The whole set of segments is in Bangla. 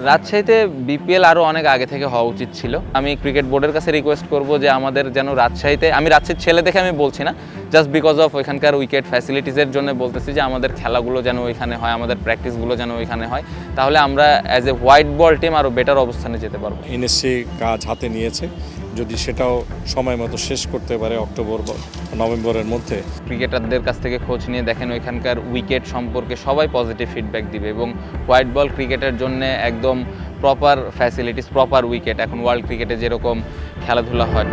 রাজশাহীতে বিপিএল আরও অনেক আগে থেকে হওয়া উচিত ছিল। আমি ক্রিকেট বোর্ডের কাছে রিকোয়েস্ট করব যে আমাদের যেন রাজশাহীতে, আমি রাজশাহীর ছেলে দেখে আমি বলছি না, জাস্ট বিকজ অফ ওইখানকার উইকেট ফ্যাসিলিটিসের জন্য বলতেছি যে আমাদের খেলাগুলো যেন ওইখানে হয়, আমাদের প্র্যাকটিসগুলো যেন ওইখানে হয়, তাহলে আমরা as a white ball team আরও বেটার অবস্থানে যেতে পারবো। এনএসসি কাজ হাতে নিয়েছে, যদি সেটাও সময় মতো শেষ করতে পারে অক্টোবর নভেম্বরের মধ্যে। ক্রিকেটারদের কাছ থেকে খোঁজ নিয়ে দেখেন ওইখানকার উইকেট সম্পর্কে সবাই পজিটিভ ফিডব্যাক দিবে এবং হোয়াইট বল ক্রিকেটের জন্য একদম প্রপার ফ্যাসিলিটিস, প্রপার উইকেট, এখন ওয়ার্ল্ড ক্রিকেটে যেরকম খেলাধুলা হয়।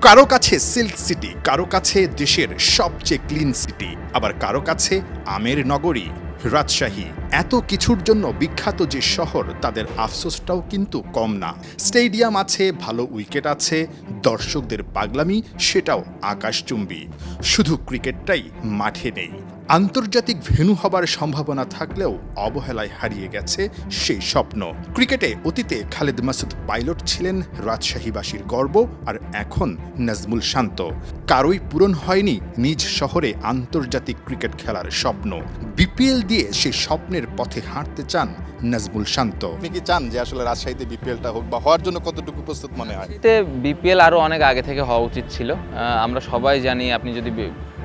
কারো কাছে সিল্ক সিটি, কারো কাছে দেশের সবচেয়ে ক্লিন সিটি, আবার কারো কাছে আমের নগরী রাজশাহী। এত কিছুর জন্য বিখ্যাত যে শহর, তাদের আফসোসটাও কিন্তু কম না। স্টেডিয়াম আছে, ভালো উইকেট আছে, দর্শকদের পাগলামি সেটাও আকাশচুম্বী। শুধু ক্রিকেটটাই মাঠে নেই। আন্তর্জাতিক ভেন্যু হবার সম্ভাবনা থাকলেও অবহেলায় হারিয়ে গেছে সেই স্বপ্ন। ক্রিকেটে অতীতে খালেদ মাসুদ পাইলট ছিলেন রাজশাহীবাসীর গর্ব, আর এখন নাজমুল শান্ত। কারোই পূরণ হয়নি নিজ শহরে আন্তর্জাতিক ক্রিকেট খেলার স্বপ্ন। বিপিএল দিয়ে সেই স্বপ্নের পথে হাঁটতে চান নাজমুল শান্ত। আপনি কি চান যে আসলে রাজশাহীতে বিপিএলটা হোক, বা হওয়ার জন্য কতটুকু প্রস্তুত মনে হয়? বিপিএল আরও অনেক আগে থেকে হওয়া উচিত ছিল। আমরা সবাই জানি, আপনি যদি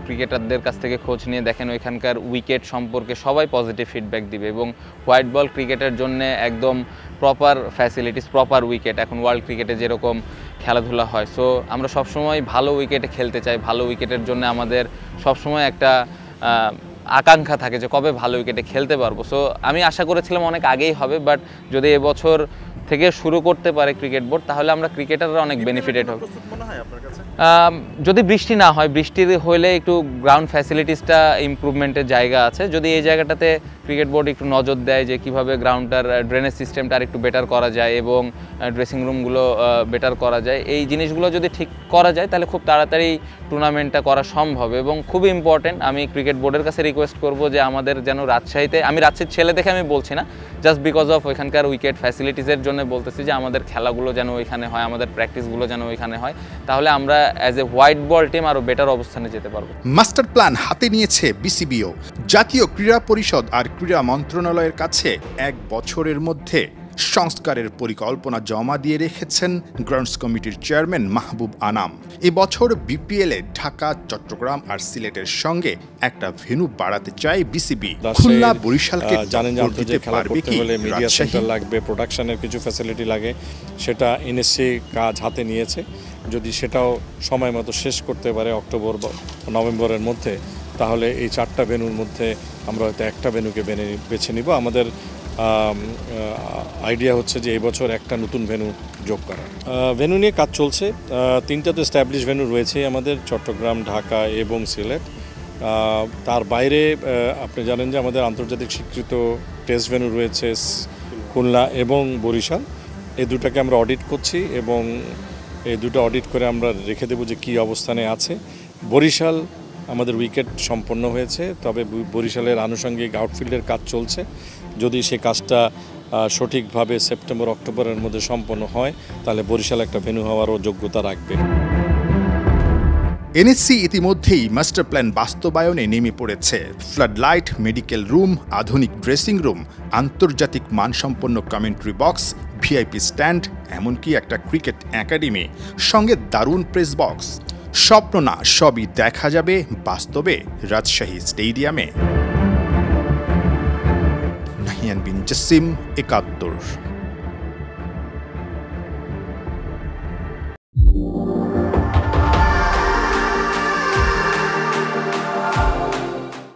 ক্রিকেটারদের কাছ থেকে খোঁজ নিয়ে দেখেন ওইখানকার উইকেট সম্পর্কে সবাই পজিটিভ ফিডব্যাক দিবে এবং হোয়াইট বল ক্রিকেটের জন্য একদম প্রপার ফ্যাসিলিটিস, প্রপার উইকেট, এখন ওয়ার্ল্ড ক্রিকেটে যেরকম খেলাধুলা হয়। সো আমরা সবসময় ভালো উইকেটে খেলতে চাই। ভালো উইকেটের জন্য আমাদের সবসময় একটা আকাঙ্ক্ষা থাকে যে কবে ভালো উইকেটে খেলতে পারবো। সো আমি আশা করেছিলাম অনেক আগেই হবে, বাট যদি এবছর থেকে শুরু করতে পারে ক্রিকেট বোর্ড, তাহলে আমরা ক্রিকেটাররা অনেক বেনিফিটেড হবে। যদি বৃষ্টি না হয়, বৃষ্টি হলে একটু গ্রাউন্ড ফ্যাসিলিটিসটা ইমপ্রুভমেন্টের জায়গা আছে। যদি এই জায়গাটাতে ক্রিকেট বোর্ড একটু নজর দেয় যে কীভাবে গ্রাউন্ডটার ড্রেনেজ সিস্টেমটা আর একটু বেটার করা যায় এবং ড্রেসিং রুমগুলো বেটার করা যায়, এই জিনিসগুলো যদি ঠিক করা যায় তাহলে খুব তাড়াতাড়ি টুর্নামেন্টটা করা সম্ভব। এবং খুবই ইম্পর্টেন্ট, আমি ক্রিকেট বোর্ডের কাছে রিকোয়েস্ট করব যে আমাদের যেন রাজশাহীতে, আমি রাজশাহীর ছেলে দেখে আমি বলছি না, জাস্ট বিকজ অফ ওইখানকার উইকেট ফ্যাসিলিটিসের জন্য বলতেছি যে আমাদের খেলাগুলো যেন ওইখানে হয়, আমাদের প্র্যাকটিসগুলো যেন ওইখানে হয়, তাহলে আমরা as a white ball team আরও বেটার অবস্থানে যেতে পারবো। মাস্টার প্ল্যান হাতে নিয়েছে বিসিবিও। জাতীয় ক্রীড়া পরিষদ আর ক্রীড়া মন্ত্রণালয়ের কাছে 1 বছরের মধ্যে সংস্কারের পরিকল্পনা জমা দিয়ে রেখেছেন গ্রাউন্ডস কমিটির চেয়ারম্যান মাহবুব আনাম। এবছর বিপিএলে ঢাকা, চট্টগ্রাম আর সিলেটের সঙ্গে একটা ভেন্যু বাড়াতে চায় বিসিবি। খুলনা, বরিশালকে জানেন যে আন্তর্জাতিক খেলা করতে হলে মিডিয়া সেন্টার লাগবে, প্রোডাকশনের কিছু ফ্যাসিলিটি লাগে, সেটা এনএসসি কাজ হাতে নিয়েছে। যদি সেটাও সময় মতো শেষ করতে পারে অক্টোবর নভেম্বরের মধ্যে, তাহলে এই 4টা ভেন্যুর মধ্যে আমরা হয়তো একটা ভেন্যুকে বেছে নিব। আমাদের আইডিয়া হচ্ছে যে এই বছর একটা নতুন ভেন্যু যোগ করা। ভেন্যু নিয়ে কাজ চলছে। 3টা তো এস্টাবলিশ ভেন্যু রয়েছে আমাদের, চট্টগ্রাম, ঢাকা এবং সিলেট। তার বাইরে আপনি জানেন যে আমাদের আন্তর্জাতিক স্বীকৃত টেস্ট ভেন্যু রয়েছে খুলনা এবং বরিশাল। এই দুটাকে আমরা অডিট করছি এবং এই দুটো অডিট করে আমরা রেখে দেবো যে কী অবস্থানে আছে। বরিশাল আমাদের উইকেট সম্পন্ন হয়েছে, তবে বরিশালের আনুষঙ্গিক আউটফিল্ডের কাজ চলছে। যদি সে কাজটা সঠিকভাবে সেপ্টেম্বর, অক্টোবরের মধ্যে সম্পন্ন হয়, তাহলে বরিশাল একটা ভেন্যু হওয়ারও যোগ্যতা রাখবে। এনএসসি ইতিমধ্যেই মাস্টার প্ল্যান বাস্তবায়নে নেমে পড়েছে। ফ্লাড লাইট, মেডিকেল রুম, আধুনিক ড্রেসিং রুম, আন্তর্জাতিক মানসম্পন্ন কমেন্ট্রি বক্স, ভিআইপি স্ট্যান্ড, এমনকি একটা ক্রিকেট একাডেমি, সঙ্গে দারুণ প্রেস বক্স। স্বপ্ন না, সবই দেখা যাবে বাস্তবে রাজশাহী স্টেডিয়ামে। নাহিয়ান বিন জসিম, 71।